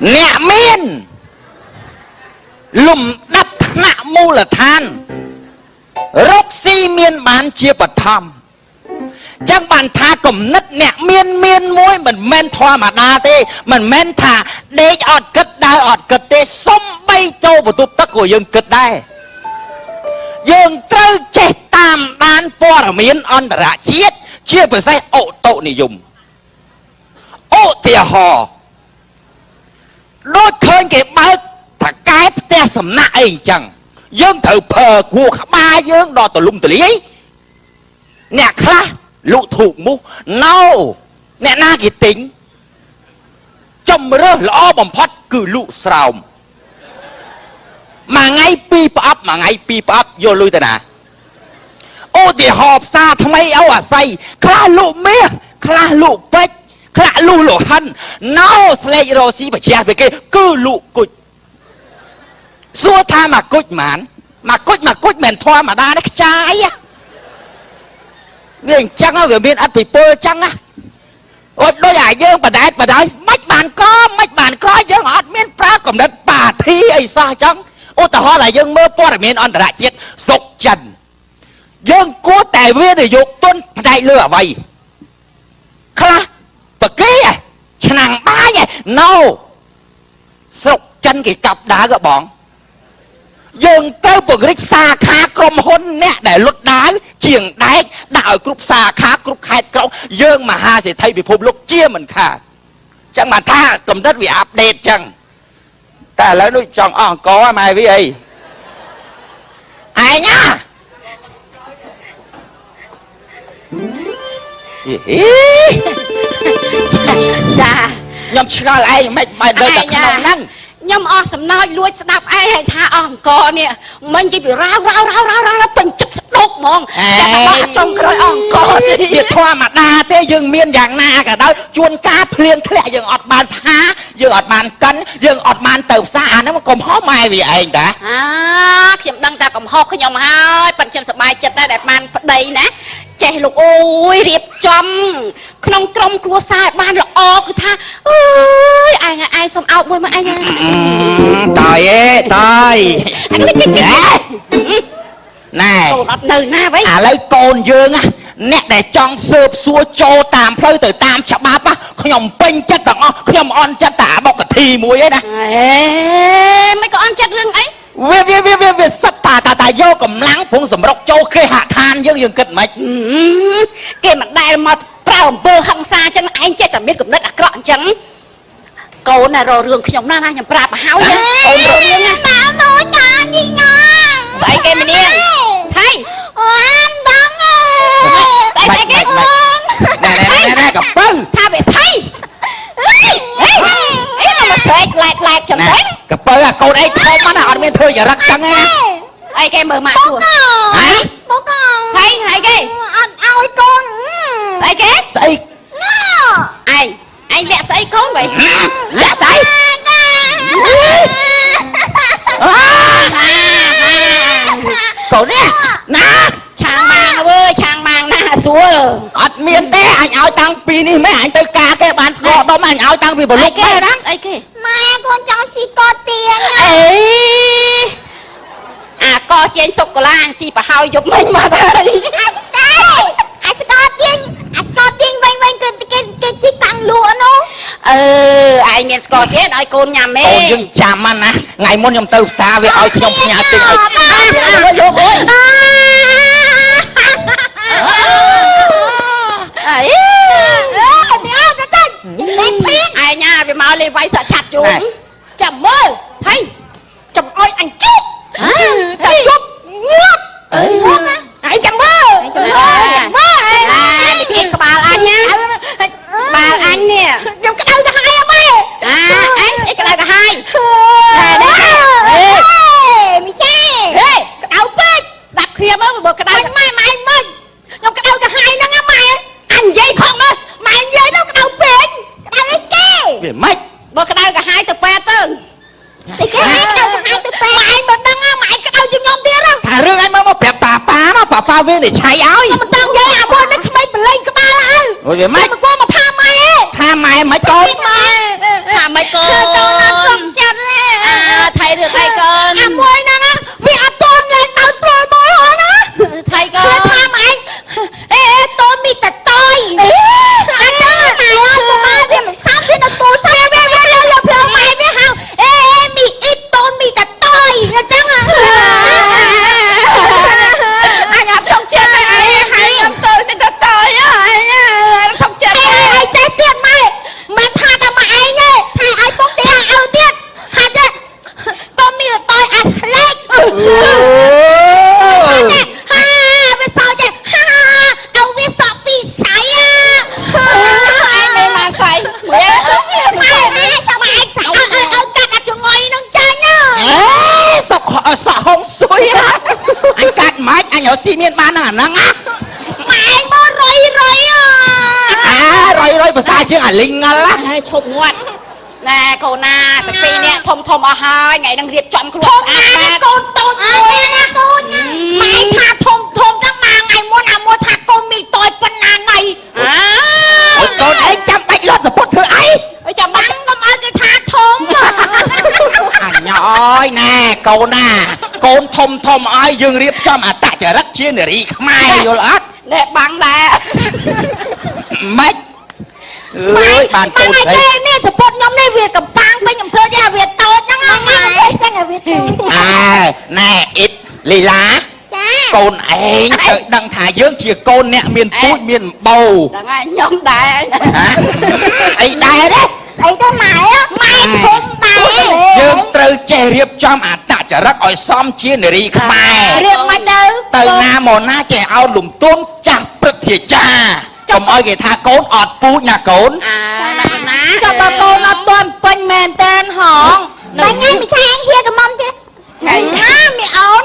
nẹ miên lùm đắp nạ mù là than rốc si miên bán chia bật thăm chẳng bàn tha cầm nứt nẹ miên miên môi mình men thoa mà đa tê mình men thả đế ọt cất đai ọt cất tê xông bay châu và tụt tắc của dương cất đai dương trơ chết tam ban po ở miên on đã chết chia bởi say ổ tộ này dùng ổ tìa hò đôi khơi cái bác thả cái tè sầm nạ ấy chẳng dương thử phờ của ba dương đo tờ lung tờ lý ấy nè khá lụ thủ mu nâu nè na cái tính chồng rơ lõ bầm phát cử lụ sào mà ngay pi ấp mà ngay pi ấp vô lui tờ nà ô thì họp xa thằng ấy áo à say khá lụ mía khá lụ bách khá lụ lụ hân nâu slay rô xí bà chè về kia cứ lụ cụt xua tha mà cụt mẹn thoa mà đa nó trái á vì chăng á vì miền ăn thì pơ chăng á ôi đôi giải dương bà đại mách bàn có dương ọt miền pra cầm đất bà thi ấy sao chăng ô tao hỏi là dương mơ po là miền on đã chết sục trần dương cố tài viên để dục tuân đại lửa vậy khá bà kia à nàng ba vậy no sục chân cái cặp đá gỡ bọn dương tới bực rích xa khá crom hôn nè để lút đá chiềng đáy đạo cúp xa khá cúp khai cậu dương mà ha sẽ thấy bị phụp lúc chia mình khá chẳng mà tha cầm đất bị update chẳng ta lấy đôi chồng có mai với ấy ai nhá dạ nhầm cho lại mày đợi cả khăn năng nhầm sầm nói lui đạp ai hay tha co nè mình chỉ bị rao bình chụp đốt mòn trong cái co việc thoa mà đa thế dương miên dạng na cả đó chuôn cá phliền thế dương ọt bàn há dương ọt bàn cân dương ọt bàn tàu xa nó mà còn hó mai vì anh đã chìm đăng ta còn hó cái nhom hai phần chìm sập bài chật ta đẹp bàn đây nè chạy lục ôi riệp chấm không trong cua sai ban là cứ tha ơi ai xong ao bơi mà anh trời ơi trời này lấy cồn dương á nè để chọn sợp xua cho tạm phơi từ tam chả bắp á nhom pin chất tặng nhom on chất tả bọc cả thì muối ấy nè mấy có on chất rừng ấy việc sắt tà vô cầm láng phun sầm rọc châu khê hạ than dương dương kịch mạch cái mặt đai mà prao bơ hăng xa chân anh chết là biết cầm đất cọn trắng cô này rồi rường nhom na nhom prao mà háo nhá cô rồi rường nha bảo tôi nhà gì nha tại cái mình điên thay anh đắng tại cái nè cầm bưng tha về thay mà sệt lại chấm đánh cặp bơ à cô đây không mà nào bên thôi giờ rắc trắng ấy ai cái mở mạc của hả bố con thấy cái ôi con thấy cái xây ai anh lẹ xây con vậy lẹ xây cô nè nè chàng mang na xuống ọt miền té anh áo tăng pi đi mấy anh tới ca cái bàn gọ đó mà anh áo tăng pi vào lúc đấy đó ấy kì mai con cho si có tiền ấy co trên sọc của làng si bà hao giúp mình mà đây ai có tiền vay cái chiếc tăng lụa nó ai nghe có tiền ai con nhầm ấy cô dưng chạm anh á ngày môn nhom từ xa với ai nhom nhà tiền ai nha vì mau lên vay sợ chặt chú chầm mơ thấy chầm ơi anh chút chầm chút ngước anh chầm mơ đi kia bà anh nha bà anh nè trong cái đâu cả hai em ơi anh cái đâu cả hai mi che cái đâu bê đặt kia mới một cái đâu mày trong cái đâu cả hai nó ngắm mày anh dây không ơi mày dây nó cái đâu bền đâu ấy kê về mách một cái đâu cả hai từ pe tư thì cái hai cái đâu cả hai từ pe mày mình đang mày cái đâu chim nhom tia đó thà rương anh mới bẹp bà pa viên để cháy áo mình đang dây bôi nó không mấy mình lên cái ba lại rồi về mách mà cô mà tha mày ថាម៉ែមិនកូន ថាមិនកូន កូនអត់សុំចិត្តទេ ថៃរឿងអីកូន អាមួយហ្នឹងវាអត់តន់លេងទៅស្រួលមកហ៎ណា ថៃកូ គឺ ន ថាម៉ែអេតូនមីតតយអញ្ចឹងម៉ែអត់មកវាមិនសាប់ទេនៅទូសាប់វាលើផ្លូវម៉ែវាហៅអេមីអ៊ីតូនមីតតយអញ្ចឹង អញអត់សុំចិត្តទេអីហើយអត់ទៅមានតែតើអញសុំចិត្ត អីចេះទៀតម៉ែមិនថាតែម៉ែឯងទេថាឲ្យពុកទៀតឲ្យទៀតហាត់ទេតូនមីតតយអាលេខ ហាវាសោចហាเอาវាសក់ពីស្អីអា ឯងមិនមកស្អី ម៉ែចាំម៉ែស្អីឲ្យកាត់អាចងុយនឹងចាញ់ណា អេសុកសក់ហងស៊ុយអញកាត់ម៉េចអញរកស៊ីមានបានហ្នឹងអាហ្នឹងណា ម៉ែមករយរយភាសាជាងអាលីងងល់ ហើយឈប់ងាត់ណែកូនណាតែពីរនាក់ធំអស់ហើយថ្ងៃហ្នឹងរៀបចំខ្លួន ធំ ស្អា ណា ត កូនតូចមួយណាកូនណាម៉ែថាធំចឹងមកថ្ងៃមុនអាមួយថាកូនមីតូចប៉ុណ្ណាណៃ អូយកូនឯងចាំបាច់លត់ទៅពុតធ្វើអី អើចាំបា បា ច់ ំងកុំឲ្យគេថាធំ អញអើយណែកូនណាកូនធំឲ្យយើងរៀបចំអត្តចរិតជានារីខ្មែរយល់អត់ ណែបាំងដែរ ម៉េចអើយបានកូនស្រី នេះសពុតខ្ញុំនេះវាកំបាំងពេញអំភើយ៉ាវាតូចហ្នឹងម៉ែចឹងវាតូច ណែអ៊ីតលីឡា ចា កូនឯងទៅដឹងថាយើងជាកូនអ្នកមានពូជមានបោ ហ្នឹងហើយខ្ញុំដែរ អីដែរទេ អីទៅម៉ែម៉ែធំដែរ យើងត្រូវចេះរៀបចំអត្តចរិតឲ្យសមជានារីខ្មែរ រៀបមិនទៅ ទៅណាមកណាចេះឲ្យលំទោនចាស់ព្រឹទ្ធាចារ្យកុំឲ្យគេថាកូនអត់ពូជណាកូន ណា ចាំបើកូនអត់ទាន់ពេញមែនតែនហងតែញ៉ៃមិនឆាងហៀកមុំទេថ្ងៃណាមីអូន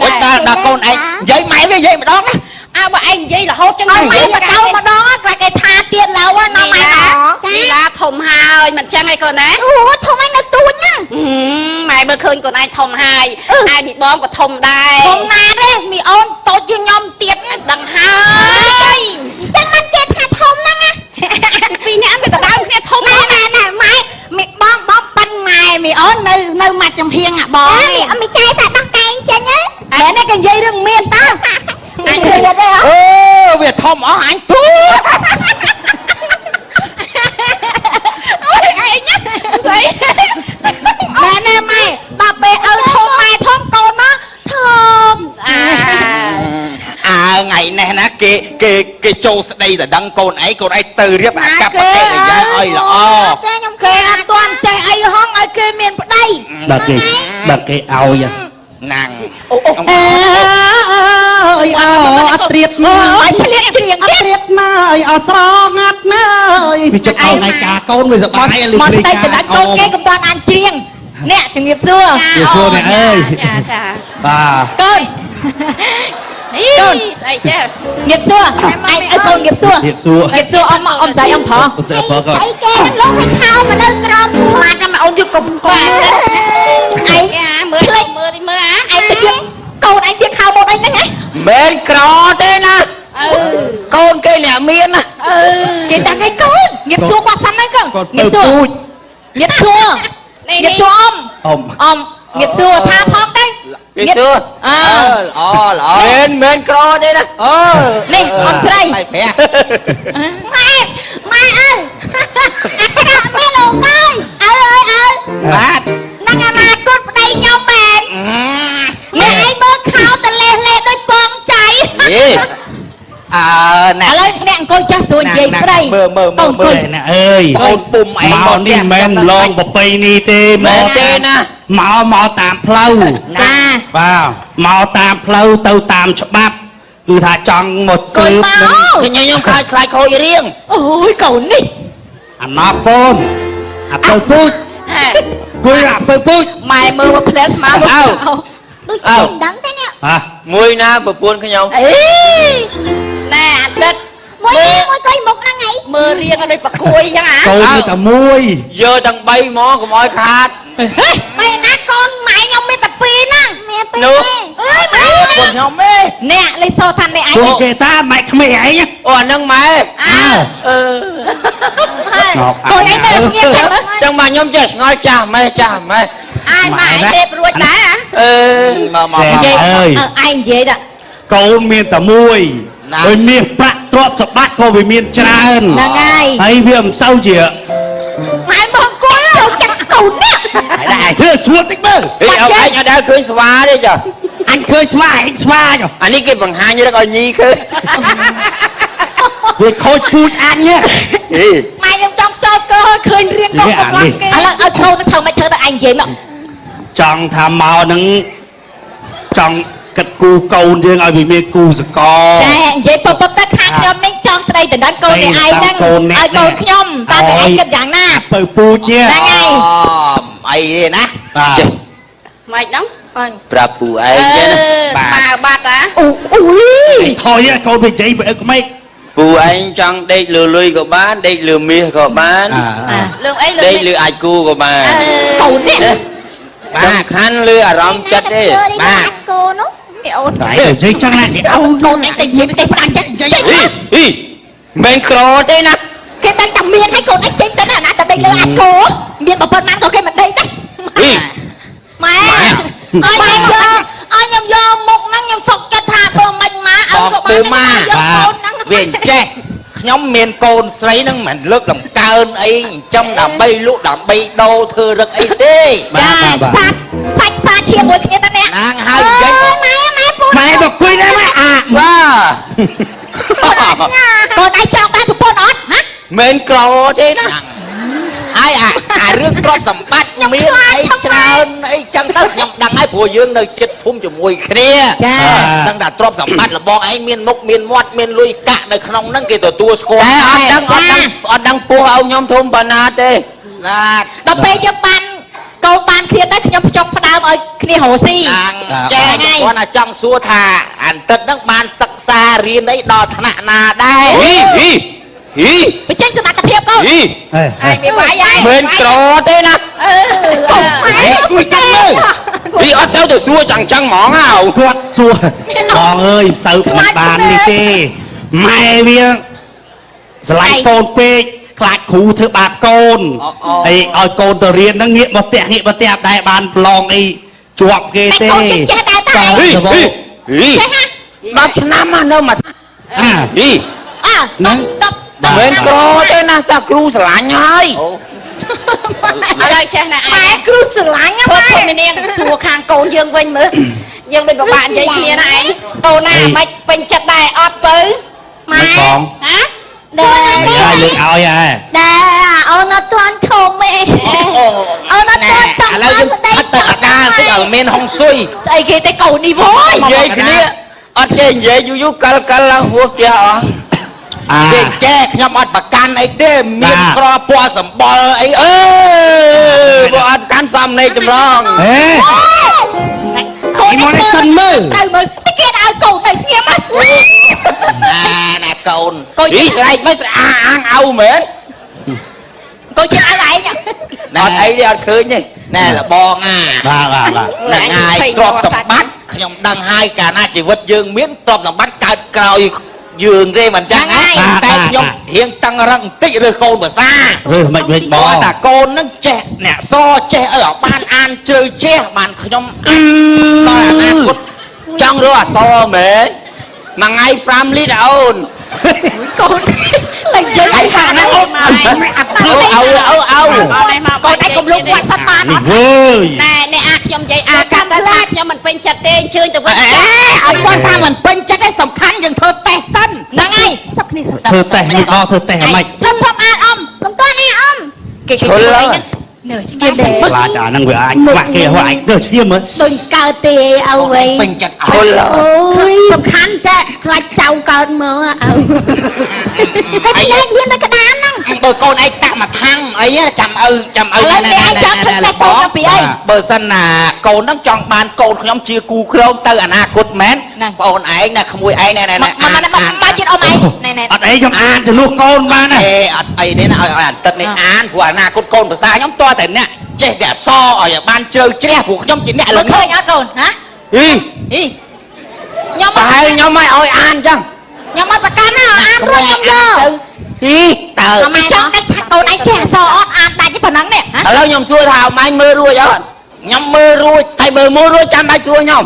អូយដល់កូនឯងនិយាយម៉ែវានិយាយម្ដងណា អើបើឯងនិយាយរហូតចឹង ឲ្យម៉ែមកដងម្ដងគាត់គេថាទៀតឡូវណាម៉ែ លីឡាធំហើយមិនចឹងឯងកូនណា អូធំឯងនៅទូចណា ម៉ែមើលឃើញកូនឯងធំហើយឯងមីបងក៏ធំដែរ ធំណាទេមីអូនតូចជាងខ្ញុំទៀត ដឹងហើយ ចឹងមិនចេះថាធំហ្នឹងណា ពីរនាក់វាដដើមគ្នាធំ ម៉ែម៉ែមីបងប៉ិនម៉ែមីអូននៅមកចំហៀងអាបងមីអត់មីចៃថាដោះកែងចេញហ៎មែនទេគេនិយាយរឿងមានតើអញឃើញទេ អឺវាធំអស់អញទូ អូយឯងស្អី ម៉ែណែម៉ែដល់ពេលឲ្យធំម៉ែធំកូនមកធំ ថ្ងៃនេះណាគេចូលស្ដីទៅដឹងកូនឯងទៅរៀបអាកប្បកិរិយាឲ្យល្អ តែខ្ញុំគេអត់ទាន់ចេះអីហងឲ្យគេមានប្តី បើគេឲ្យ ណាំង អើយអត់ត្រៀបណា ឲ្យឆ្លៀតច្រៀង អត់ត្រៀបណាអត់ស្រងាត់ណាវាចិត្តឲ្យឯកាកូនវាសប្បាយលឺ មក ព្រី ស្ដី កា ទៅដាក់កូនគេកុំតាន់អានច្រៀងអ្នកជំរាបសួរ ចាចា បាទ កូននេះស្អីចេះងៀបសួរឯងឲ្យកូនងៀបសួរ ទៀតសួរ ងៀបសួរអ៊ំមកអ៊ំស្រីអ៊ំប្រុស អត់ស្អីបើក៏ ស្អីគេលោកឲ្យខោមកនៅក្រម មកតែមកអូនយកកុំបាក់ឯងមើលតិចមើលអាឯងទៅយកកូនឯងជាខោម៉ូតអីហ្នឹងហ៎ មែនក្រទេណា កូនគេអ្នកមានណា គេដឹងឲ្យកូនងៀបសួរគាត់សិនហ្នឹងកូន គាត់ ងៀ ទៅ បសួរ ពូជ ងៀបសួរងៀបសួរអ៊ំ អ៊ំ អ៊ំងៀបសួរថាផងទៅ គេសួរល្អមែនក្រទេណា នេះអ៊ំស្រី បាយប្រា ម៉ែអើយអាក្រក់មែនលោកអើយបាទ នឹងអនាគតប្តីខ្ញុំមែនអ្នកឯងមើលខោតលេះដូចពងចៃ ណែ ឥឡូវអ្នកអង្គុយចាស់ស្រួលនិយាយស្រី មើល ណាអើយក ូនពុំឯង មកនេះមិនមែនឡងប្រពៃនេះទេ មែនទេណា មកតាមផ្លូវ ចា បាទមកតាមផ្លូវទៅតាមច្បាប់គឺថាចង់មកស៊ើបនឹង ខ្ញុំខ្លាចខូចរៀង អូយកូននេះ អាណពូនអាពើពូជគួយអាពើពូជ ម៉ែមើលមកផ្លែស្មាមក ដូចខ្ញុំដឹងទេនេះ ហ៎ មួយណាប្រពន្ធខ្ញុំ អីណែអាទិត្យ មួយកុយមុខហ្នឹងឯង មើលរៀងឲ្យដូចប្រគួយអញ្ចឹងអា កូននេះតែមួយ យកទាំង3ហ្មងកុំឲ្យខាត ម៉ែណាកូនម៉ែខ្ញុំមានតែ2ហ្នឹងមាន2 នោះ អើយម៉ែ ប្រពន្ធខ្ញុំទេ អ្នកលេខសូថានេះឯង ពួកគេតាម៉ែក្មេងឯង អូអានឹងម៉ែ អើ អឺ កូនអីទៅស្ងៀមទៅ ចឹងមកខ្ញុំចេះឆ្ងល់ចាស់ម៉េចម៉េច អាយម៉ែលេបរួចដែរ អើមក ឯងនិយាយដាក់ កូនមានតែមួយហើយមានប្រាក់ទ្រព្យសម្បត្តិក៏វាមានច្រើន ហ្នឹងហើយ ហើយវាមិនសូវជា ម៉ែមកគល់ចូលចាក់កូននេះ តែធ្វើស្រួលតិចមើល អីអញអត់ដែលឃើញស្វាទេចា អញឃើញស្វាឯងស្វាចុះ អានេះគេបង្ហាញរឹកឲ្យញីឃើញ វាខូចពូជអញហ៎ អី ម៉ែខ្ញុំចង់ខ្សោតកោឃើញរៀងកូនរបស់គេឥឡូវឲ្យកូនទៅធ្វើមិនធ្វើទៅឯងនិយាយមក ចង់ថាមកនឹងចង់គិតគូកូនយើងឲ្យវាមានគូសកល ចានិយាយពពទៅខាងខ្ញុំនេះចង់ស្ដីទៅដល់កូននេះឯងហ្នឹងឲ្យកូនខ្ញុំតាមតែឯងគិតយ៉ាងណា ពៅពូជនេះ ហ្នឹងហើយ អីទេណា បាទ ម៉េចហ្នឹង បង ប្រាប់ពូឯង អឺ ចេះ បើបាត់ហ៎ អូយ ថយកូនវានិយាយបើអឹកម៉េច ពូឯងចង់ដេកលឺលុយក៏បានដេកលឺមាសក៏បាន លឿងអីលឿ ដេក ង លឺអាចគូក៏បានក ូននេះ សំខាន់លឺអារម្មណ៍ចិត្តទេបាទ កូននោះ មីអូន តែនិយាយចឹងណាគេឲ្យក ូននេះតែនិយាយផ្ទៃផ្ដាច់ចេះចេះ អីមិនក្រទេណា គេតែតែមានឲ្យកូននេះចេញសិនណាតែដេកលើអាចគោមានប្រពន្ធបានក៏គេមិនដេកទេ អី ម៉ែអញខ្ញុំយកមុខហ្នឹងខ្ញុំសុកចិត្តថាបើមិនមកឲ្យក៏បានយកកូនហ្នឹង វាចេះខ្ញុំមានកូនស្រីហ្នឹងមិនលើកលំកើនអីចំដើម្បីលក់ដើម្បីដោធ្វើរឹកអីទេ ចាសាច់សាឈាមមួយគ្នាទៅអ្នក ណាងហើយចេះ ម៉ែពូ ម៉ែមកគួយដែរម៉ែអា បាទ កូនឯងចង់បានប្រពន្ធអត់ណា មិនក្រទេណាហើយអារឿងទ្រព្យសម្បត្តិមានអីច្រើនអីចឹងទៅខ្ញុំដឹងហើយព្រោះយើងនៅចិត្តភូមិជាមួយគ្នាដឹងថាទ្រព្យសម្បត្តិរបស់ឯងមានមុខមានមាត់មានលុយកាក់នៅក្នុងហ្នឹងគេទទួលស្គាល់អត់ដឹងពោះឲ្យខ្ញុំធំប៉ុណ្ណាទេណា ដល់ពេលយើងបានកូនបានគ្នាទៅខ្ញុំចង់ផ្ដើមឲ្យគ្នារស់ស៊ី ចេះគាត់ថាចង់សួរថាអន្តិតហ្នឹងបានសិក្សារៀនអីដល់ថ្នាក់ណាដែរហ៊ី បញ្ចេញសមត្ថភាពកូន ហ៊ី អាយមានវាយហើយ មិនក្រទេណា ម៉ែគួយសិនមើល ពីអត់ទៅសួរចឹងហ្មងហ៎ គាត់សួរបងអើយសូវមិនបាននេះទេម៉ែវាស្រឡាញ់កូនពេកខ្លាចគ្រូធ្វើបាបកូនហើយឲ្យកូនទៅរៀនហ្នឹងងាកមកផ្ទះដែរបានប្រឡងអីជាប់គេទេ កូនចេះតែតែ ហ៊ី ចេះណា 10ឆ្នាំមកនៅមក អា ហ៊ី ហ្នឹងតប មិនក្រទេណាសាគ្រូស្រឡាញ់ហើយ ឥឡូវចេះណាឯ ម៉ែ ង គ្រូស្រឡាញ់ ធ្វើ ម៉ែ ធំនាងសួរខាងកូនយើងវិញមើលយើងដូចពិបាកនិយាយគ្នាណាឯងកូនណាមិនពេញចិត្តដែរអត់ទៅ ម៉ែ ហ៎ ដែរ ហើយលើកឲ្យហ៎ ដែរអូនអត់ទាន់ធំទេអូនអត់ទាន់ចង់ ឥឡូវយើងផិតទៅអាដាតិចឲ្យមានហុងស៊ុយ ស្អីគេតែកូននេះវយ និយាយគ្នាអត់ចេះនិយាយយូរកាលឡើងហួសផ្ទះអស់ អា គេចេះខ្ញុំអត់ប្រកាន់អីទេមានក្រពណ៌សម្បល់អីបើអត់កាន់សំនៃចម្រង ហេ កូន មកនេះសិនមើល ត្រូវមើលតែគេឲ្យកូនទៅស្ងៀមហ្នឹង ណាកូន កូន ហីស្រែកមិនស្អាអាងអោមែនក ូនជិះឲ្យឯង អត់អីទេអត់ឃើញទេណែលបងអា បាទបាទ ហ្នឹងហើយទ្រព្យសម្បត្តិខ្ញុំដឹងហើយកាលណាជីវិតយើងមានទ្រព្យសម្បត្តិកើតក្រោយយើងទេមិនចឹងណាតែខ្ញុំរៀងតឹងរឹងបន្តិចឬកូនភាសា រើសមិនវិញប បង ង តាកូននឹងចេះអ្នកសចេះឲ្យបានអានជ្រៅចេះបានខ្ញុំដល់អនាគតចង់រកអសមែនមួយថ្ងៃ5លីត្រអូនក ូនតែនិយាយឲ្យខាងណាអូន អត់ឲ្យ កូនឯងមក កូនឯងកុំលុបគាត់សិនបានអ នេះ ត់ វើយ ណែអ្នកអាខ្ញុំនិយាយអាកាន់តែឡាខ្ញុំមិនពេញចិត្តទេអញ្ជើញទៅវិញ ឲ្យគាត់ថាមិនពេញចិត្តឯងសំខាន់យើងធ្វើតេស្តសិន ហ្នឹងហើយសុខគ្នា ធ្វើតេស្តមិនអស់ធ្វើតេស្តហ្មិច ខ្ញុំធំអានអ៊ំខ្ញុំតើនេះអ៊ំគេគេនៅស្ងៀមដែរ ខ្លាចអាហ្នឹងវាអាចខ្វាក់គេហួរអាចទៅឈាមមើល ដូចកើតទេឪវិញ ពេញចិត្តអ អូ ត់ យសំខាន់ចាខ្លាចចៅកើតមើលឪតែគេហ៊ានទៅក្តាមហ្នឹង បើកូនឯងតាក់មកថាំងអីចាំឪ ឥឡូវនេះឯងចាំធ្វើតែកូនទៅពីអី បើសិនណាកូននឹងចង់បានកូនខ្ញុំជាគូក្រងទៅអនាគតមែនបងអូនឯងណាក្មួយឯងណែ មកមកជាតិអ៊ំឯងណែ អត់អីខ្ញុំអានជំនួសកូនបានណា អត់អីទេណាឲ្យអន្តិតនេះអានព្រោះអនាគតកូនភាសាខ្ញុំតតែអ្នកចេះតែអសឲ្យបានជ្រៅជ្រះព្រោះខ្ញុំជាអ្នក មើ ល លឃើញអត់កូនណា ហី ហី ខ្ញុំ ប្រហែលខ្ញុំឲ្យអានចឹង ខ្ញុំមកប្រកាន់ណាអានរួចខ្ញុំយក ហីតើ ខ្ញុំចង់តែ កូនឯងចេះអក្សរអត់អានដាច់ទេប៉ុណ្ណឹងនេះ ឥឡូវខ្ញុំសួរថាម៉ែមើលរួចអត់ខ្ញុំមើលរួចហើយបើមើលរួចចាំបាច់សួរខ្ញុំ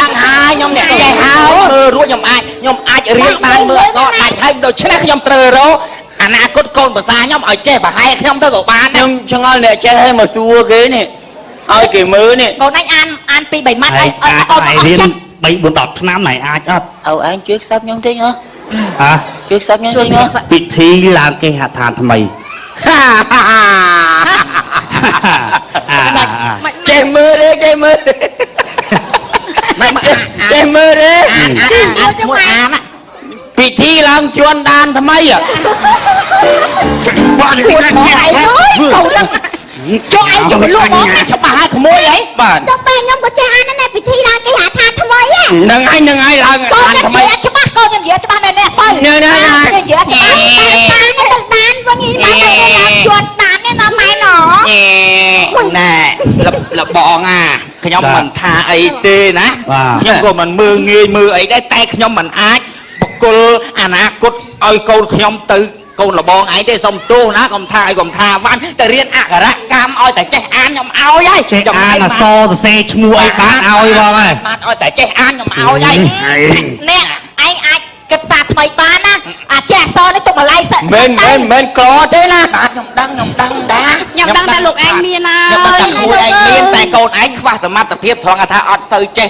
ដឹងហើយខ្ញុំអ្នកចេះហើយមើលរួចខ្ញុំអាចរៀនបានមើលអក្សរដាច់ហើយដូច្នេះខ្ញុំត្រូវរកអនាគតកូនប្រសាខ្ញុំឲ្យចេះប្រហែលខ្ញុំទៅក៏បានខ្ញុំឆ្ងល់អ្នកចេះឲ្យមកសួរគេនេះឲ្យគេមើលនេះ កូនឯងអានពី3ម៉ាត់អី អាច អត់ ឲ្យរៀន3 4 10ឆ្នាំណៃអាចអត់ ឪឯងជួយខ្សឹបខ្ញុំតិចហ៎ ហ៎ ជួយខ្សឹបខ្ញុំតិចហ៎ ពិធីឡើងគេហដ្ឋានថ្មី ចេះមើលទេចេះមើលចេះមើលទេមួយអានពិធីឡើងជួនដានថ្មីបាទនេះឯងកូនហ្នឹងចុះឯងយកលក់មកច្បាស់ហើយក្មួយអីបាទ ទៅពេលខ្ញុំក៏ចេះអានដែរពិធីឡើងគេហៅថាថ្មីហ្នឹងហើយឡើង កូន អាន ខ្ញុំ ថ្មី និយាយច្បាស់កូនខ្ញុំនិយាយច្បាស់មែនទេបើ នេះ និយាយច្បាស់ តាទៅដានវិញនេះមកឡើងជួនដាននេះណាម៉ែណោ ណែលបងខ្ញុំមិនថាអីទេណាខ្ញុំក៏មិនមើលងាយមើលអីដែរតែខ្ញុំមិនអាចបកគលអនាគតឲ្យកូនខ្ញុំទៅកូនលបងឯងទេសុំទោសណាកុំថាឲ្យកុំថាបានតែរៀនអក្សរកម្មឲ្យតែចេះអានខ្ញុំឲ្យហើយ ចេះអានអក្សរសរសេរឈ្មោះអីបានឲ្យបងហើយ បានឲ្យតែចេះអានខ្ញុំឲ្យហើយ នេះឯងអាចគិតសាថ្មីបានណាអាចេះអក្សរនេះទុកម្លាយសិន មិនក្រទេណាបាទខ្ញុំដឹងដែរ ខ្ញុំដឹងតែលោកឯងមានហើយ ខ្ញុំដឹងតែគួរឯងមានតែកូនឯងខ្វះសមត្ថភាពត្រង់ថាអត់សូវចេះ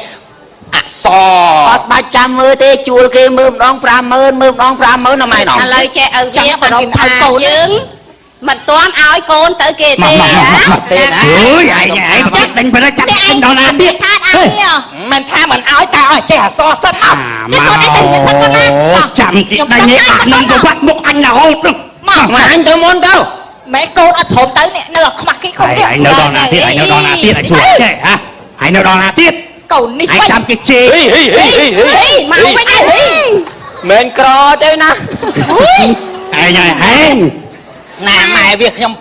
អក្សរអត់បាច់ចាំមើលទេជួលគេមើលម្ដង 50000 មើលម្ដង 50000ណាម៉ែណោះ ឥឡូវចេះឲ្យវាបដំថាយើងមិនទាន់ឲ្យកូនទៅគេទេ ទេណា អើយឯងប្រដេញប្រដេញចាប់ចេញដល់ណាទៀត ថាអើយ មិនថាមិនឲ្យតែឲ្យចេះអក្សរសិនមក ចាំគេដេញនេះអានឹងទៅវត្តមុខអញរហូតនោះ មកអញទៅមុនទៅ ម៉ែកូនអត់ព្រមទៅនេះនៅខ្មាស់គេខុសទៀត ឯងនៅដល់ណាទៀតឯងនៅដល់ណាទៀតឯងសួរចេះហ៎ឯងនៅដល់ណាទៀត កូននេះ ឯងចាំគេជេរ មកវិញហី មិនក្រទេណា ឯងហើយហែង ណាម៉ែវាខ្ញុំ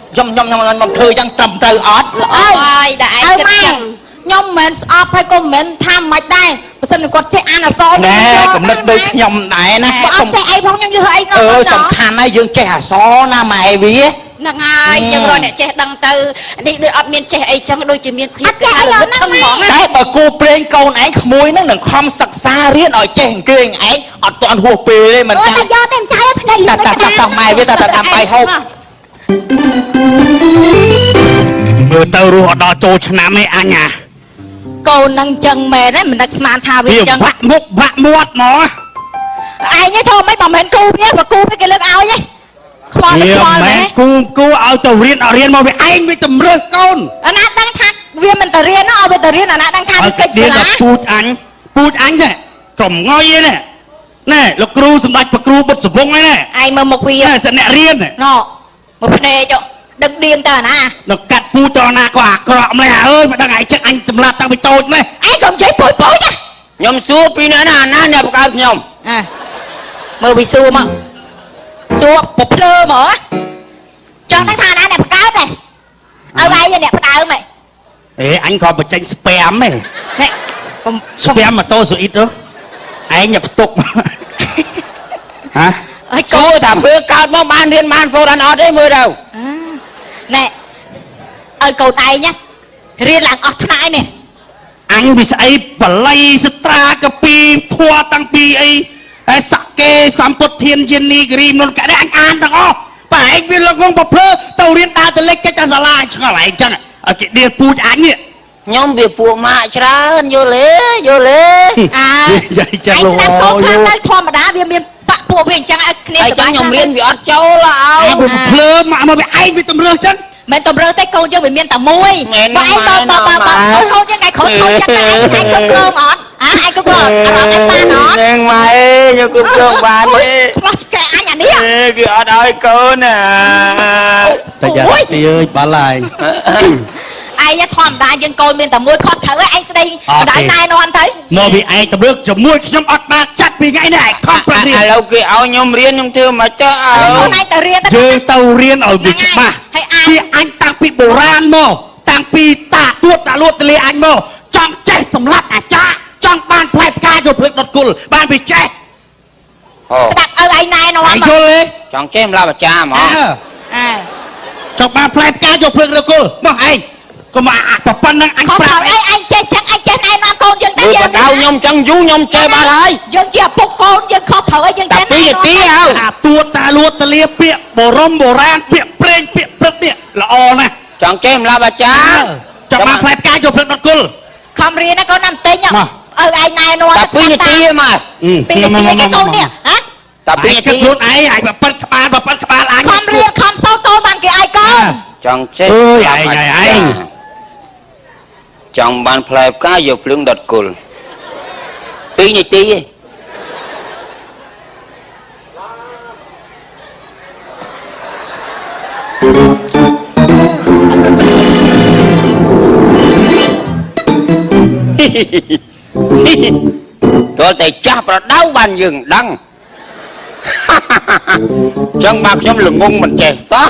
ធ្វើចឹងត្រឹមត្រូវអត់ អើយតែឯងគិតចឹង ខ្ញុំមិនស្អប់ហើយក៏មិនថាមិនដែរបើសិនគាត់ចេះអានអក្សរ ណែកំណត់ដូចខ្ញុំដែរណា បើអត់ចេះអីផងខ្ញុំយល់អីនោះ សំខាន់ហើយយើងចេះអក្សរណាម៉ែវា ហ្នឹងហើយយើងរកអ្នកចេះដឹងទៅនេះដូចអត់មានចេះអីចឹងដូចជាមានភាពតែបើគូព្រេងកូនឯងក្មួយហ្នឹងនឹងខំសិក្សារៀនឲ្យចេះអង្គឯងអត់ទាន់ហួសពេលទេមិន អូ ចាំ តែយកតែចៃភ្នែកលឺ តម៉ែវាតែតាមបាយហូប មើលទៅរស់ដល់ចូលឆ្នាំឯអញ កូននឹងចឹងមែនទេមិនដឹកស្មានថាវា វា ចឹង បាក់មុខបាក់មាត់ហ្មង ឯងនេះធំមិនមែនគូវាបើគូវាគេលើកឲ្យទេខ្វល់ទៅខ្វល់មែន គូឲ្យទៅរៀនអត់រៀនមកវាឯងវាតម្រើសកូន អាណាដឹងថាវាមិនទៅរៀនឲ្យវាទៅរៀនអាណាដឹងថាវាកិច្ចសាលា ពូជអញទេក្រុមងុយឯនេះណែលោកគ្រូសម្ដេចប្រគ្រូបុត្រសវងឯនេះ ឯងមើលមុខវា ណែសិនអ្នករៀន ណមកភ្នែកដឹកឌៀងទៅអាណា នឹងកាត់ពូជទៅណាក៏អាក្រក់ម្លេះអើយមិនដឹងឯងចិត្តអញសម្លាប់តាំងពីតូចម៉េះ ឯងកុំជ័យពុយពុយណា ខ្ញុំសួរពីអ្នកណាអ្នកបង្កើតខ្ញុំ មើលវិសួរមកសួរពភ្លើហ្មងចង់ដឹងថាណាអ្នកបង្កើតទេឲ្យឯងអ្នកផ្ដើមហ៎ អញក៏បញ្ចេញស្ពាមទេ នេះ ស្ពាមម៉ូតូស៊ូអ៊ីតទៅឯងផ្ទុកហ៎ ហើយកូនថាពេលកើតមកបានរៀនបានសូត្រអត់ទេមើលទៅ ណែឲ្យកូនឯងរៀនឡើងអស់ថ្នាក់នេះ អញវាស្អីបល័យស្ត្រាកពីធัวតាំងពីអីហើយសក្កេសម្ពុទ្ធធានយានីគិរីមុនកដេអញអានទាំងអស់បើឯងវាលោកងងប្រភ្លើទៅរៀនដើរទៅលេខកិច្ចសាលាឆ្ងល់ឯងចឹងឲ្យគេដៀលពូជអញនេះ ខ្ញុំវាពួកម៉ាក់ច្រើនយល់ទេ អើ យាយចឹង ឯងស្ដាប់កូនខ្លះទៅធម្មតាវាមានបាក់ពួកវាអញ្ចឹងឲ្យគ្នា ហើយ សប្បាយ ខ្ញុំរៀនវាអត់ចូលឲ្យ អាវាភ្លើមកមកវាឯងវាតម្រើសចឹង មិនតម្រូវទេកូនយើងវាមានតែមួយបើឯងបើកូនយើងឯងខូចខូចចឹងតែឯងគ្រប់គ្រងអត់ឯងគ្រប់គ្រងអារម្មណ៍ឯងបានអត់ នឹងម៉ែខ្ញុំគ្រប់គ្រងបានទេ ឆ្លោះឆ្កែអញអានេះ គឺអត់ឲ្យកូនណា តែយ៉ាស៊ីអើយបាល់ហើយ ឯងធម្មតាយើងកូនមានតែមួយខុសត្រូវឯងស្ដីបដៅណែនាំទៅ មកវាឯងតម្រើសជាមួយខ្ញុំអត់បានចាត់ពីថ្ងៃនេះឯងខំប្រឹងរៀន ឥឡូវគេឲ្យខ្ញុំរៀនខ្ញុំធ្វើមកទៅឲ្ កូនឯងទៅរៀនទៅ យើងទៅរៀនឲ្យវាច្បាស់ពីអញតាំងពីបុរាណមកតាំងពីតាទួតតាលួតទលាអញមកចង់ចេះសម្លាប់អាចារ្យចង់បានផ្លែផ្កាយកភ្លើងដុតគុលបានពីចេះ ស្ដាប់ឲ្យឯងណែនាំ ឯងយល់ទេ ចង់ចេះម្លាប់អាចារ្យហ្មង អើ ចង់បានផ្លែផ្កាយកភ្លើងរកុលមកឯងកុំអាប្រប៉ុណ្ណឹងអញ ខំ ប្រាប់ អីអញចេះចឹងអញចេះណែនាំកូនយើងទៅ គឺ យើង បដៅខ្ញុំចឹងយូរខ្ញុំចេះបានហើយ យើងជាឪពុកកូនយើងខុសត្រូវឲ្យយើង តែ ចេះ 2នាទីហើយ អាទួតតាលួតតលាពាក្យបរមបុរាណពាក្យព្រេងពាក្យព្រឹកនេះល្អណាស់ ចង់ចេះម្លាប់អាចារ្យ ចង់បានផ្លែផ្កាយកភ្លើងដុតគល់ ខំរៀនណាកូនណាស់តិចឲ្យឯងណែនាំ តែ2នាទីមក ពីនាទីគេកូននេះហ៎ តែ2នា គិ ទី តខ្លួនឯងអាចបពិតក្បាលអញ ខំរៀនខំសូត្រកូនបានគេឲ្យកូន ចង់ចេះ អើយឯង ចង់បានផ្លែផ្កាយកភ្លើងដុតគល់2នាទីឯងតើតែចាស់ប្រដៅបានយើងដឹងចឹងបើខ្ញុំល្ងងមិនចេះសោះ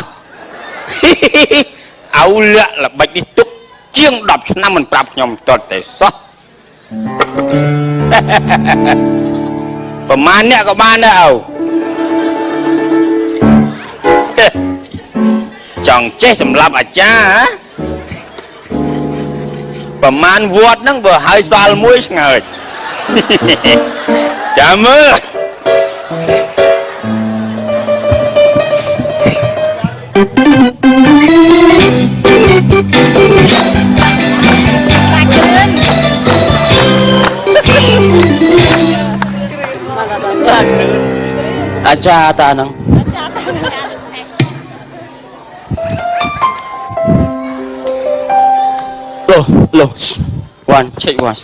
ឲ្យលាក់ល្បិចនេះទុកជាង10ឆ្នាំមិនប្រាប់ខ្ញុំតើតែសោះប្រហែលអ្នកក៏បានដែរចង់ចេះសម្រាប់អាចារ្យប្រហែលវត្តហ្នឹងបើហើយសល់មួយឆ្ងើចចាំមើលអាចារ្យតាហ្នឹងលោone check one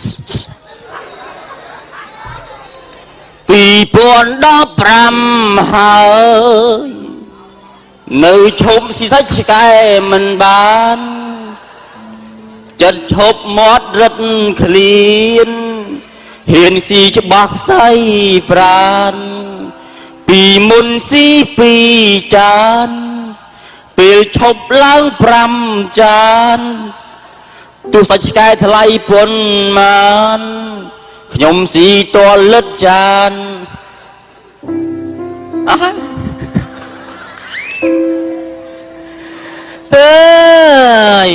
2015ហើយនៅឈប់ស៊ីសាច់ឆ្កែមិនបានចិត្តឈប់មាត់រត់ឃ្លានហ៊ានស៊ីច្បាស់ផ្សៃប្រានពីមុនស៊ី2ចានពេលឈប់ឡើង5ចានទោះសាច់ឆ្កែថ្លៃប៉ុន្មានខ្ញុំស៊ីតលិតចានអើយ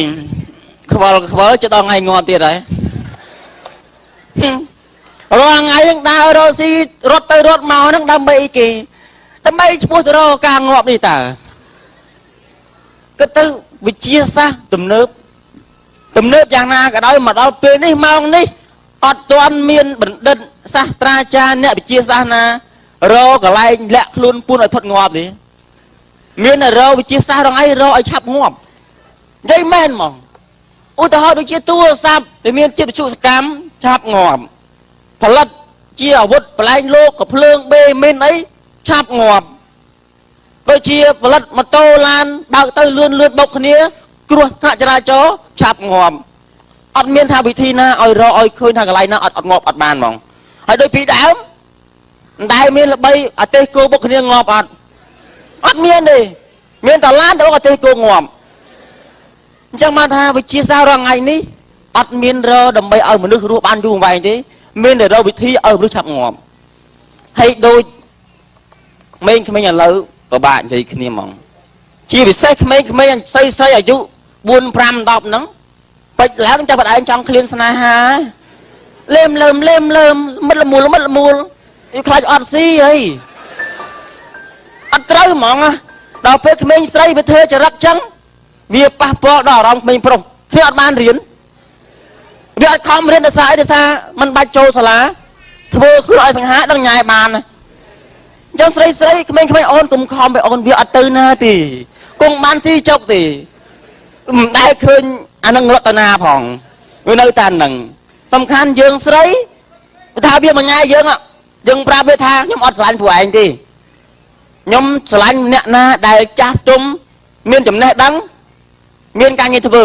ខ្វល់ចដល់ថ្ងៃងាប់ទៀតហើយរាល់ថ្ងៃហ្នឹងដើររកស៊ីរត់ទៅរត់មកហ្នឹងដើម្បីអីគេដើម្បីឈ្មោះទៅរកការងាប់នេះតើគិតទៅវិទ្យាសាស្ត្រទំនើបយ៉ាងណាក៏ដោយមកដល់ពេលនេះម៉ោងនេះអត់ទាន់មានបណ្ឌិតសាស្ត្រាចារ្យអ្នកវិទ្យាសាស្ត្រណារកកន្លែងលាក់ខ្លួនពួនឲ្យផុតងាប់ទេមានតែរកវិទ្យាសាស្ត្ររងអីរកឲ្យឆាប់ងាប់និយាយមែនហ្មងឧទាហរណ៍ដូចជាទូរស័ព្ទដែលមានជាតិវិទ្យុសកម្មឆាប់ងាប់ផលិតជាអាវុធបលែងលោកកភ្លើងបេមិនអីឆាប់ងាប់ដូចជាផលិតម៉ូតូឡានបើកទៅលឿនបុកគ្នាគ្រោះថ្នាក់ចរាចរណ៍ឆាប់ងាប់អត់មានថាវិធីណាឲ្យរកឲ្យឃើញថាកន្លែងណាអត់ងាប់អត់បានហ្មងហើយដូចពីដើមតែមានល្បីអាទេសគោបុកគ្នាងាប់អត់មានទេមានតែឡានទៅអាទេសគោងាប់អញ្ចឹងមកថាវិទ្យាសាស្ត្ររងថ្ងៃនេះអត់មានរកដើម្បីឲ្យមនុស្សរស់បានយូរអង្វែងទេមានតែរកវិធីឲ្យមនុស្សឆាប់ងាប់ហើយដូចក្មេងៗឥឡូវពិបាកនិយាយគ្នាហ្មងជាពិសេសក្មេងៗស្រីអាយុ4 5 10ហ្នឹងពេចឡើងចាប់ផ្ដើមចង់ឃ្លានស្នេហាលេមមិត្តល្មូលយូរខ្លាចអត់ស៊ីអីអត់ត្រូវហ្មងដល់ពេលក្មេងស្រីវាធ្វើចរិតចឹងវាប៉ះពាល់ដល់អារម្មណ៍ក្មេងប្រុសវាអត់បានរៀនវាអត់ខំរៀនដោយសារมันបាច់ចូលសាលាធ្វើខ្លួនឲ្យសង្ហាដឹងញ៉ែបានអញ្ចឹងស្រីក្មេងអូនកុំខំไปអូនវាអត់ទៅណាទេគង់បានស៊ីចុកទេមិនដែលឃើញអានឹងរតនាផងវានៅតែនឹងសំខាន់យើងស្រីថាវាមួយញ៉ែយើងប្រាប់វាថាខ្ញុំអត់ស្រឡាញ់ព្រោះឯងទេខ្ញុំស្រឡាញ់អ្នកណាដែលចាស់ទុំមានចំណេះដឹងមានការងារធ្វើ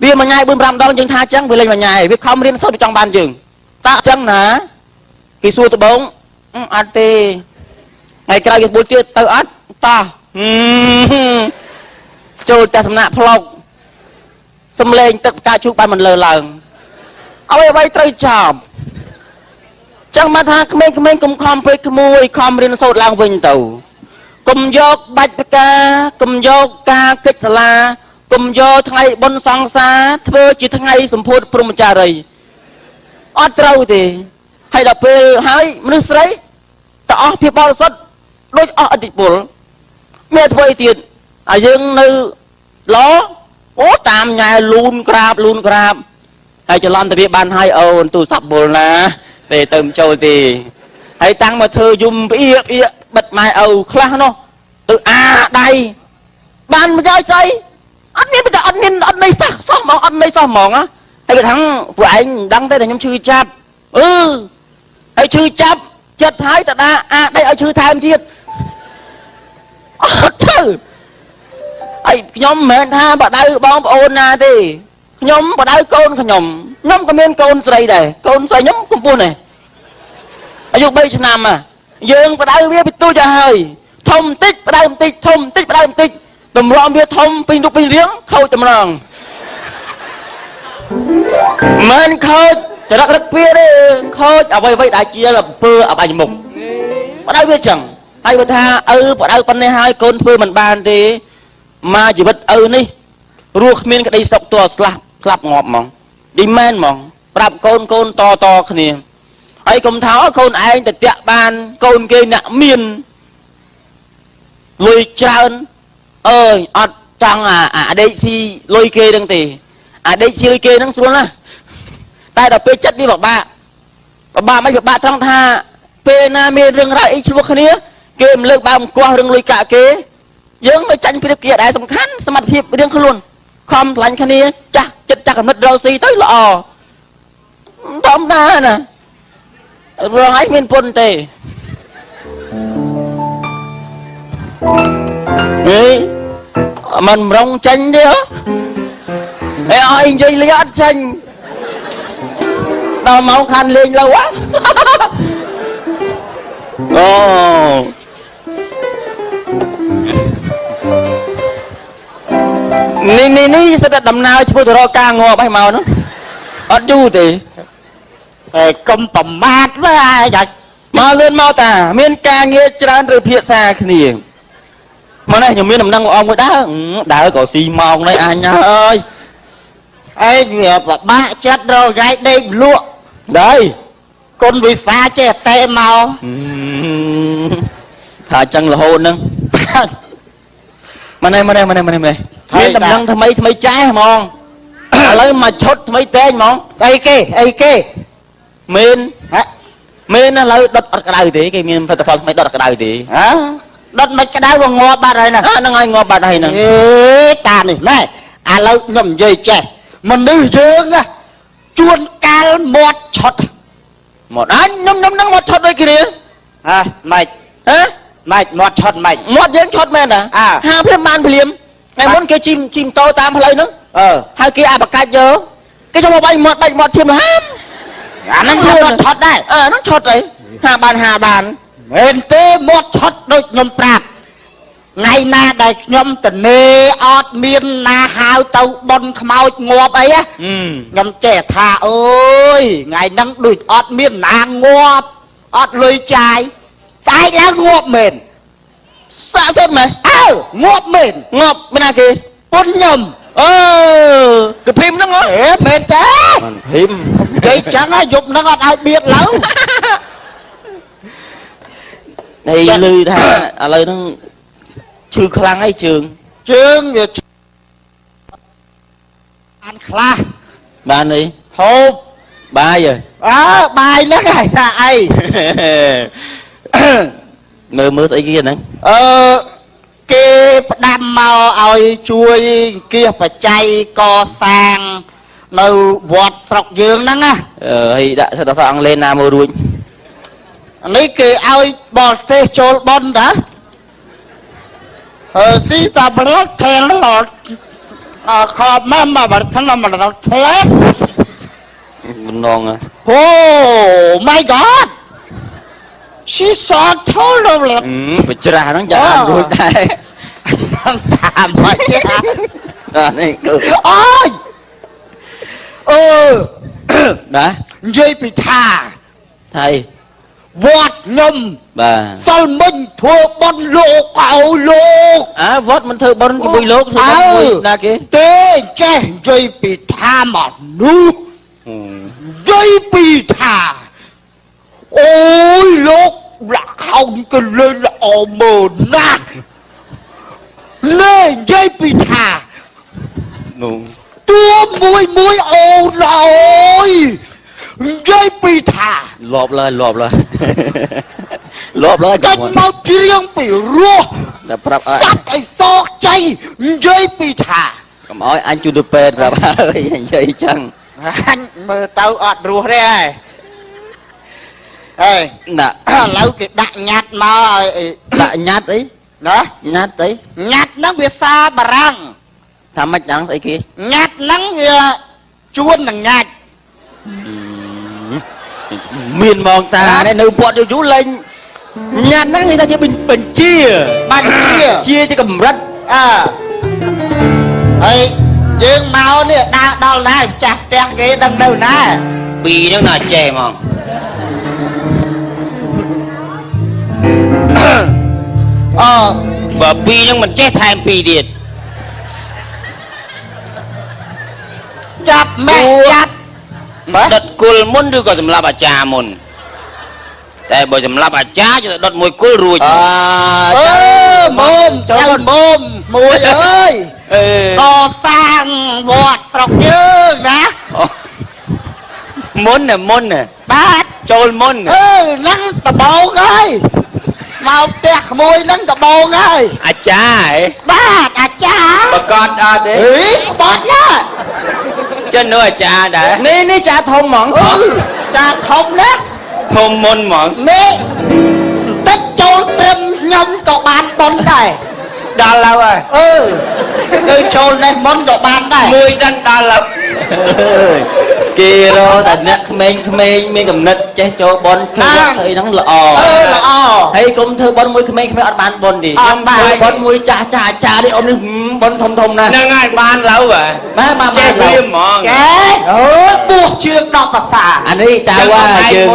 វាមួយញ៉ែ 4-5 ដងយើងថាអញ្ចឹងវាលេងមួយញ៉ែវាខំរៀនសូត្រវាចង់បានយើងតើអញ្ចឹងណាគេសួរដបងអត់ទេថ្ងៃក្រោយគេបុលទៀតទៅអត់តោះចូលតែសំណាក់ផ្លុកសំលេងទឹកផ្កាឈូកបានមិនលើឡើងអ្វីត្រូវចប់ចឹងមកថាក្មេងកុំខំពេកក្មួយខំរៀនសូត្រឡើងវិញទៅ កុំយកបាច់ផ្កាកុំយកការកិច្ចសាលាកុំយកថ្ងៃបុណ្យសង្សារធ្វើជាថ្ងៃសម្ពោធព្រហ្មចារីអត់ត្រូវទេហើយដល់ពេលហើយមនុស្សស្រីតអស់ភាពបរិសុទ្ធដូចអស់អតិពលមានធ្វើអីទៀតហើយយើងនៅល្អអូតាមញ៉ែលូនក្រាបហើយច្រឡំទៅវាបានហើយអូនទូរស័ព្ទបុលណាទេទៅមិនចូលទេហើយតាំងមកធ្វើយំផ្អៀកបិទម៉ែឪខ្លះនោះទៅអាដៃបានមកយកស្អីអត់មានអត់ន័យសោះហ្មងអត់ន័យសោះហ្មងហើយគេថាពួកឯងមិនដឹងទេតែខ្ញុំឈឺចាប់ហើយឈឺចាប់ចិត្តហើយតដាអាដៃឲ្យឈឺថែមទៀតអត់ទៅហើយខ្ញុំមិនមែនថាបដៅបងប្អូនណាទេខ្ញុំបដៅកូនខ្ញុំក៏មានកូនស្រីដែរកូនស្រីខ្ញុំកំពុងដែរអាយុ3ឆ្នាំយើងបដៅវាបន្ទូចទៅហើយធំបន្តិចបដៅបន្តិចធំបន្តិចបដៅបន្តិចតម្រាំវាធំពេញរូបពេញរាងខូចតម្រងមិនខូចចរិតរឹកវាទេខូចអ្វីដែលជាអំពើអបាញ់មុខបដៅវាចឹងហើយបើថាបដៅប៉ុណ្ណេះហើយកូនធ្វើមិនបានទេមកជីវិតនេះរស់គ្មានក្តីសុខទោះស្លាប់ស្លាប់ងាប់ហ្មងឌីមែនហ្មងប្រាប់កូនតគ្នាហើយកុំថាកូនឯងទៅតាក់បានកូនគេអ្នកមានលុយច្រើនអត់ចង់អាដេកស៊ីលុយគេហ្នឹងទេអាដេកស៊ីលុយគេហ្នឹងស្រួលណាស់តែដល់ពេលចិត្តវាពិបាកមិនពិបាកត្រង់ថាពេលណាមានរឿងរ៉ាវអីឆ្លោះគ្នាគេមិនលើកបើអង្គោះរឿងលុយកាក់គេយើងមិនចាញ់ប្រៀបគេដែរសំខាន់សមត្ថភាពរៀងខ្លួនខំឆ្លាញ់គ្នាចាស់ចិត្តចាស់កំណត់រកស៊ីទៅល្អធម្មតាណារងឯងមានពុនទេមិនរងចាញ់ទេឲ្យនិយាយលេងអត់ចាញ់ដល់ម៉ោងខានលេងlâu áនេះសិតតែដំណើរឈ្មោះទៅរកការងាប់ឲ្យមកនោះអត់យូរទេកុំប្រមាថវើយ៉ាច់មកលឿនមកតាមានការងារច្រើនឬភាសាគ្នាមកនេះខ្ញុំមានដំណឹងល្អមួយដើរក៏ស៊ីម៉ោងនេះអញអើយឯងវាពិបាកចិត្តរកយាយដេកលក់ដែរគុណវិសាចេះតែមកថាចឹងរហូតហ្នឹងមកនេះមានដំណឹងថ្មីចាស់ហ្មងឥឡូវមកឈុតថ្មីតែងហ្មងអីគេមានឥឡូវដុតអត់ក្តៅទេគេមានផលិតផលថ្មីដុតអត់ក្តៅទេដុតមិនក្តៅក៏ងាប់បាត់ហើយណាហ្នឹងហើយងាប់បាត់ហើយហ្នឹងតានេះណែឥឡូវខ្ញុំនិយាយចេះមនុស្សយើងជួនកាលមាត់ឆុតមាត់អញខ្ញុំហ្នឹងមាត់ឆុតដូចគ្នាម៉េចមាត់ឆុតម៉េចមាត់យើងឆុតមែនតាហាភ្លាមបានភ្លាមថ្ងៃមុនគេជីមតោតាមផ្លូវហ្នឹងហើយគេអាបកាច់យកគេចង់មកបាញ់មាត់ឈាមហាមអាហ្នឹងថាមាត់ឆុតដែរហ្នឹងឆុតអីហាបានមែនទេមាត់ឆុតដូចខ្ញុំប្រាប់ថ្ងៃណាដែលខ្ញុំតនេអត់មានណាហៅទៅប៉ុនខ្មោចងាប់អីខ្ញុំចេះថាអើយថ្ងៃហ្នឹងដូចអត់មានណាងាប់អត់លុយចាយតែឡើងងាប់មែនស័ក្តិសិទ្ធមែនងាប់មែនងាប់មិនណាគេពុនខ្ញុំគឺភីមហ្នឹងមែនទេភីមនិយាយចឹងយប់ហ្នឹងអត់ឲ្យបៀតឡើយហើយឮថាឥឡូវហ្នឹងឈឺខ្លាំងអីជើងវាបានខ្លះបានអីហូបបាយបាយហ្នឹងហៅថាអីមើលស្អីគេហ្នឹងគេផ្ដាំមកឲ្យជួយគៀសបច្ច័យកសាងនៅវត្តស្រុកយើងហ្នឹងណាហើយដាក់សិតអង់គ្លេសណាមករួចនេះគេឲ្យបរទេសចូលបនតាស៊ីតាប្រាប់ថែលខបមកបាត់ថ្នាំមកដល់ផ្លែមិនងអូ my god she saw told of it បច្រាស់ហ្នឹងចារួចដែរតាមមកនេះគឺអូយណានិយាយពីថាថៃ វត្តខ្ញុំ បាទ សិលមិញធ្វើបន់លោកឲ្យលោក វត្តមិនធ្វើបន់ជាមួយលោកធ្វើបន់ជាមួយណាគេ ទេចេះនិយាយពីថាមកនោះនិយាយពីថាអូយលោកដាក់ហោងក៏លេងល្អមើលណាស់លេងនិយាយពីថា នោះ ទួមួយអូនអើយនិយាយពីថា លាប់ឡើយលាប់ឡើយ លាប់ឡើយ ចេញមកច្រៀងពីរស់ តែប្រាប់ឲ្យ សាច់ឲ្យសោកចៃនិយាយពីថា កុំឲ្យអញជួយទៅពេទ្យប្រាប់ហើយនិយាយចឹង អញមើលទៅអត់រស់ទេហើយអេ ដាក់ ឥឡូវគេដាក់ញ៉ាត់មកឲ្យ ដាក់ញ៉ាត់អី ណា ញ៉ាត់អី ញ៉ាត់ហ្នឹងវាសាបារាំង ថាម៉េចដឹងស្អីគេ ញ៉ាត់ហ្នឹងវាជួននឹងញ៉ាច់ មានហ្មងតានេះនៅពាត់យូរលេងញ៉ាត់ហ្នឹងគេថាជាបញ្ជា បាញ់ជា ជាកម្រិត ហើយយើងមកនេះដើរដល់ណាម្ចាស់ផ្ទះគេដឹងនៅណា ពីរហ្នឹងណាចេះហ្មង បើពីរហ្នឹងមិនចេះថែមពីរទៀត ចាប់ម៉ែចាប់ ដុតគុលមុនឬក៏សម្រាប់អាចារ្យមុនតែបើសម្រាប់អាចារ្យទៅដុតមួយគុលរួច មុំចូលមុំមួយអើយ អឺ កសាងវត្តស្រុកយើងណា មុនណាមុនណា បាទ ចូលមុន ហ្នឹងដបងហើយមកផ្ទះក្មួយហ្នឹងដបងហើយ អាចារ្យ បាទអាចារ្យ ប្រកាសអត់ទេ បាត់ណា ចឹងនៅអាចារ្យដែរនេះចាធំហ្មង ចាធំណា ធំមុនហ្មង នេះតិចចូលត្រឹមខ្ញុំក៏បានប៉ុនដែរ ដល់ហើយ គឺចូលនេះមុនក៏បានដែរ មួយដល់ហើយគេរកតែអ្នកក្មេងមានកំណត់ចេះចូលបនឃើញអីហ្នឹងល្អ ល្អ ហើយកុំធ្វើបនមួយក្មេងអត់បានបនទេខ្ញុំធ្វើបនមួយចាស់អាចារ្យនេះអ៊ំនេះបនធំណាស់ហ្នឹងហើយបានឡូវបាទបានឡូវហ្មង បួសជាង10ភាសា អានេះតាว่าយើង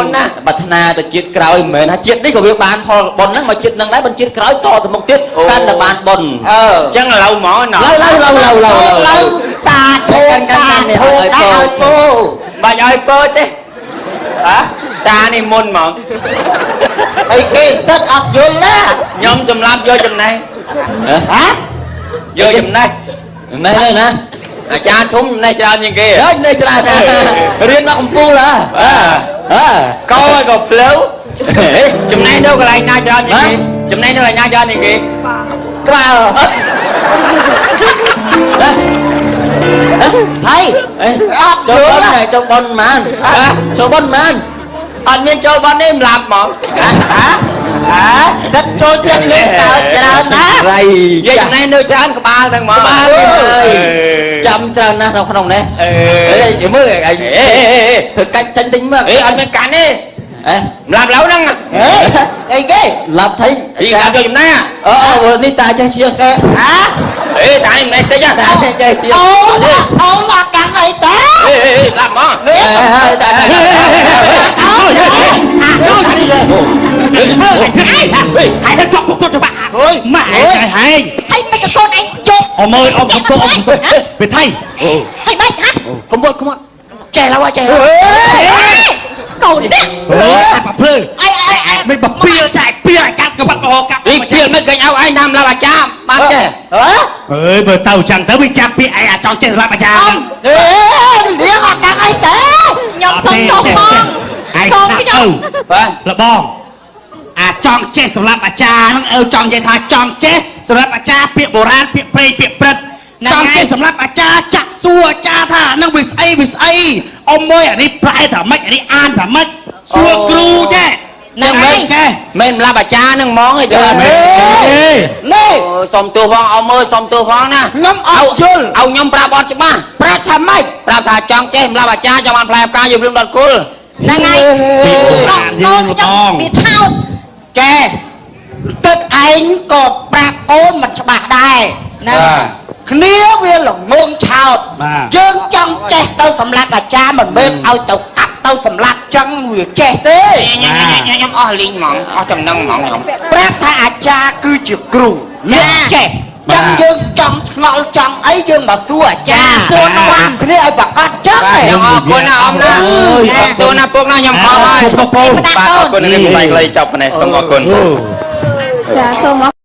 ប្រាថ្នាទៅជាតិក្រោយមិនមែនថាជាតិនេះក៏វាបានផលបនហ្នឹងមកជាតិហ្នឹងដែរបើជាតិក្រោយតទៅមុខទៀតកាន់តែបានបនអញ្ចឹងឡូវហ្មងឡូវតាធូកាន់នេះឲ្យពូ បាច់ឲ្យពើទេតានេះមុនហ្មង អីគេទឹកអត់យល់ណា ខ្ញុំសម្រាប់យកចំណេះយកចំណេះណាអាចារ្យធំចំណេះច្រើនជាងគេចំណេះច្រើនណារៀនដល់កំពូលកោឲ្យក៏ភ្លៅចំណេះនៅកន្លែងណាច្រើនជាងគេចំណេះនៅកន្លែងណាច្រើនជាងគេក្រៅ ហើយអត់ ចូលបនហើយចូលបនម៉ានចូលបនម៉ានអត់មានចូលបននេះម្លាប់ហ្មង ទឹកចូលចិត្តលេងច្រើនណា រៃនិយាយចំណេះនៅច្រើនក្បាលហ្នឹងហ្មងក្បាលហើយចាំច្រើនណាស់នៅក្នុងនេះមើលអីធ្វើកាច់ចេញទិញមកអត់មានកាន់ទេម្លាប់ឡូវហ្នឹងអីគេ ឡាប់ថៃចាំយកចំណេះនេះតាចេះជាងតានេះមិនតិចតាចេះជាងអូនឡាកាន់អីតា ឡាប់ហ្មងតាហើយទៅចុកពុកទៅបាក់អើយម៉ែឯងហើយមិនក៏កូនឯងជក អមើលអមទៅពេលថៃ ហើយបាច់ហាត់ កុំមកចេះแล้วចេះแล้ว កូននេះ បាភ្លឺមិនបពីលចែកពីលកាត់ក្បាត់កាប់ពីលមិនឃើញឲ្យឯងតាមឡាប់អាចារ្យបានចេះអើយបើទៅចឹងទៅវាចាប់ពីឯងអាចង់ចេះឡាប់អាចារ្យរៀងអត់ដឹងអីទេ ខ្ញុំសុំទោសបង ឯងស្ដាប់ទៅលបងអាចង់ចេះសម្រាប់អាចារ្យហ្នឹងចង់និយាយថាចង់ចេះសម្រាប់អាចារ្យពាក្យបុរាណពាក្យព្រេងពាក្យព្រឹត្តចង់ចេះសម្រាប់អាចារ្យចាក់សួរអាចារ្យថាហ្នឹងវាស្អីអ៊ំមួយអានេះប្រែថាម៉េចអានេះអានថាម៉េចសួរគ្រូចេះហ្នឹងមិនចេះមិនសម្រាប់អាចារ្យហ្នឹងហ្មងឯងនេះសុំទោសផងអ៊ំមើលសុំទោសផងណាខ្ញុំអត់យល់ឲ្យខ្ញុំប្រាប់អត់ច្បាស់ ប្រាប់ថាម៉េច ប្រាប់ថាចង់ចេះសម្រាប់អាចារ្យចង់បានផ្លែផ្កាយកព្រមដល់គុល ហ្នឹងហើយកូនខ្ញុំវាឆោត ចេះទឹកឯងក៏ប្រាប់កូនមិនច្បាស់ដែរណាគ្នាវាល្ងងឆោតយើងចង់ចេះទៅសម្រាប់អាចារ្យមិនមែនឲ្យទៅកាប់ ទៅសម្លាប់ចឹងវាចេះទេ ខ្ញុំអស់លីងហ្មងអស់ចំណឹងហ្មងខ្ញុំ ប្រាប់ថាអាចារ្យគឺជាគ្រូលោកចេះចឹងយើងចង់ឆ្ងល់ចង់អីយើងមកសួរអាចារ្យសួរនាំគ្នាឲ្យប្រកាសចឹង ខ្ញុំអរគុណណាអមណាអរគុណណាពុកណាខ្ញុំអរហើយ បងប្អូន បាទអរគុណនេះមិនបែកលៃចប់ប៉ុណ្ណេះសូមអរគុណ ចាសូម